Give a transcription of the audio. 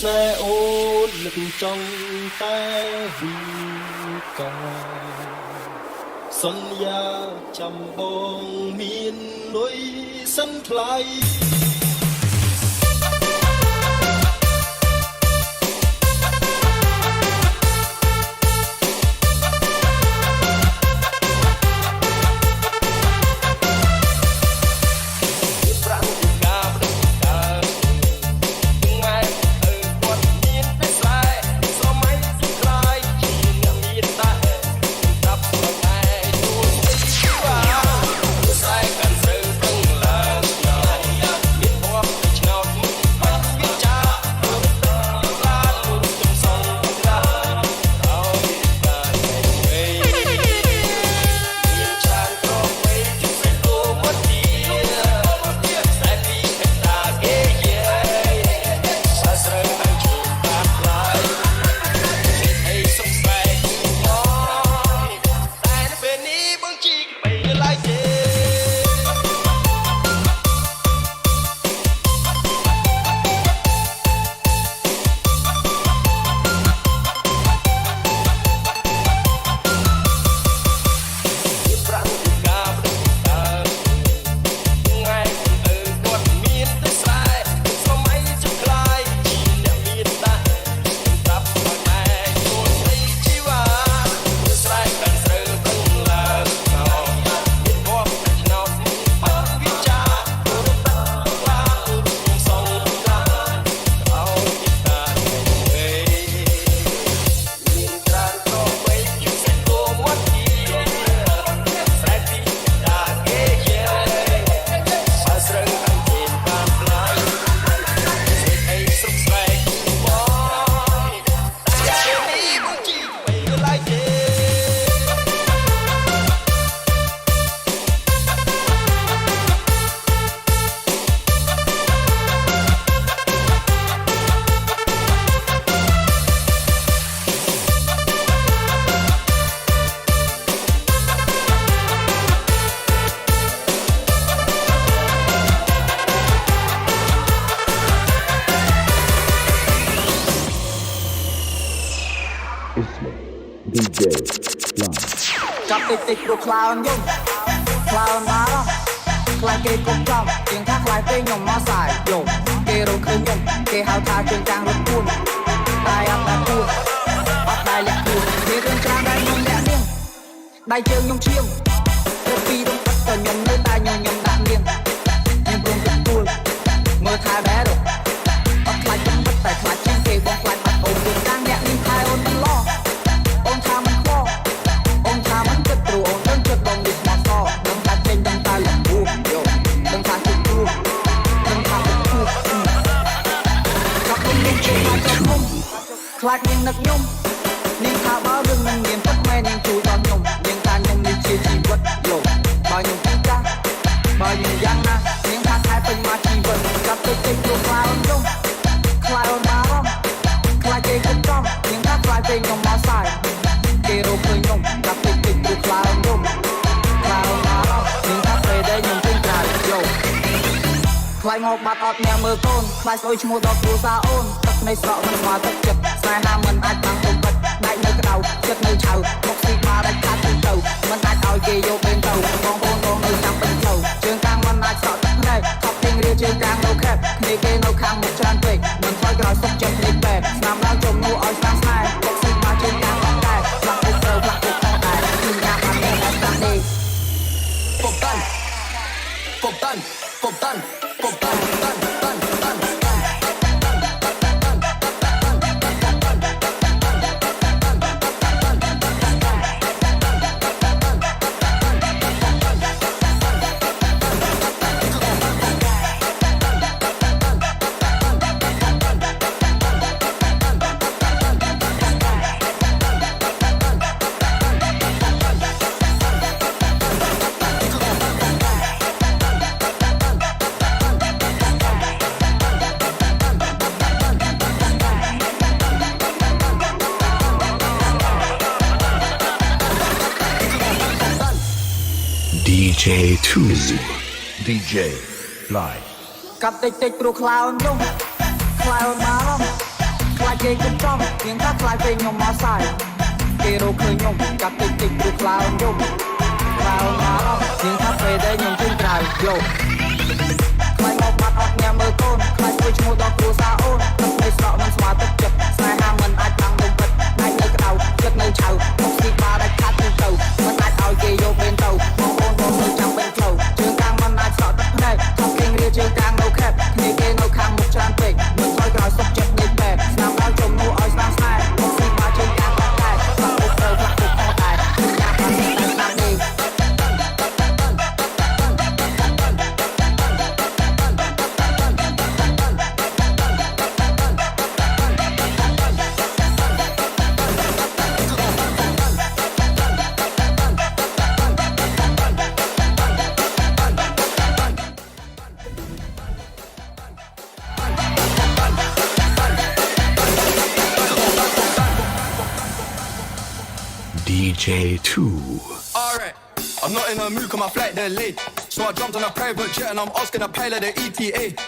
ណែអូននឹកចង់តែវិកាសន្យាចាំបងមានលុយសិនថ្លៃចាប់តិចព្រោះខ្លោនយំខ្លោនមកខ្លាចគេកុំចំជាងថាខ្លាចពេកខ្ញុំមកសាយយំគេរកឃើញខ្ញុំគេហៅថាជើងកាំងរត់ពួនតែអត់ដែលពួនអត់ដែលលាក់ពួនមានរឿងច្រើនដែលខ្ញុំលាក់នាងដៃជើងខ្ញុំឈៀងទៅពីរំផឹកតែខ្ញុំនៅតែខ្ញុំដាក់នាងខ្ញុំព្រមទៅពួនមើលថែដែរអត់ខ្លាចខ្ញុំតែខ្លាចជាងគេបងខ្លាចបាត់អូនយើងកាំងលាក់នាងថែអូនមិនឡោអូនថាមិនខ្លោអូនថាមិនគិតព្រោះអូនដឹងចិត្តបងនេះមកសដឹងថាចេញដឹងតែលំបួសយោដឹងថាជិះគូដឹងថាគូចាប់ខ្ញុំជិះមកចាប់ខ្ញុំខ្លាចនាងនឹកខ្ញុំនាងថាបើរឿងនឹងមានទឹកមែននាងជួយដល់ខ្ញុំនាងថាខ្ញុំនេះជាជីវិតយោបើខ្ញុំពីចាស់បើខ្ញុំយ៉ាងណានាងថាថែពេញមកជីវិតចាប់ទៅចេញព្រោះខ្លាចអូនយំខ្លាចអូនបារម្ភខ្លាចគេគិតចំនាងថាខ្លាចពេញខ្ញុំមកសាយគេរកឃើញខ្ញុំចាប់តិចព្រោះខ្លាចអូនយំខ្លាចអូនបារម្ភនាងថាពេលដែលខ្ញុំពេញក្រៅយោខ្លាចមកបាត់អត់អ្នកមើលកូនខ្លាចស្អុយឈ្មោះដល់គ្រួសារអូនទឹកនៃស្រកមិនមកទឹកចិត្តស្នេហាមិនអាចបាំងទុំពិតដៃនៅក្តៅចិត្តនៅឆៅមកស៊ីបាដាច់ខាត់ទៅទៅមិនអាចឲ្យគេយកពេលទៅបងប្អូនបងនៅចាំពេញផ្លូវជើងកាំងមិនអាចស្រកទឹកភ្នែកថប់ពេញរៀលជើងកាំងនៅខេបគ្នាគេនៅខាងមុខច្រើនពេកមិនថយក្រោយសុកចិត្តនេះបែបស្នាមឡើងចំនួនឲ្យស្នាមស្នេហ៍មកស៊ីបាជើងកាំងអត់ដែរផ្លាស់ពុកត្រូវផ្លាស់ពុកផងដែរគឺញ៉ាំបានតែស្ដាប់ទេពុកតាន់ពុកតាន់ពុកតាន់ពុកតាន់តាន់តាន់តាន់DJ2 DJ Live កាត់តិចព្រោះខ្លោនយំខ្លោនបារម្ភ គេគិតចំទៀងថាខ្លាយពេកខ្ញុំមកសាយគេរកឃើញខ្ញុំកាត់តិចតិចព្រោះខ្លាយខ្ញុំខ្លាយមកទៀងថាពេលដែលខ្ញុំជិះក្រៅយកខ្លាយមកបាត់អត់ញ៉ាំមើលកូនខ្លាយមួយឈ្មោះដល់គ្រួសារអូនទឹកនៃស្រកមិនស្មើទឹកចិត្តស្នេហាមិនអាចបាំងទៅពិតអាចនៅក្តៅចិត្តនៅឆៅមកស្ទីបាដែលខាត់ទៅទៅមិនអាចឲ្យគេយកពេលទៅបងប្អូនបងនៅចាំបេះផ្លូវជើងកាំងមិនអាចស្រកទឹកភ្នែកថប់គេងរៀជើងកាំងនៅខេតគ្នាគេនៅខាងមុខច្រើនពេកមិនថយក្រោយសុខចិត្តនៃពេទ្យស្នាមឲ្យចំនួនឲ្យស្នាមស្នេហ៍មកស្ទីបាជើងកាំងបាត់ដែរបាក់ពុកទៅបាក់ពុកខុសដែរខ្ញុំញ៉ាំបានតែស្នាមនេះ DJ 2. Alright, I'm not in a mood cause my flight delayed. So I jumped on a private jet and I'm asking a pilot the ETA.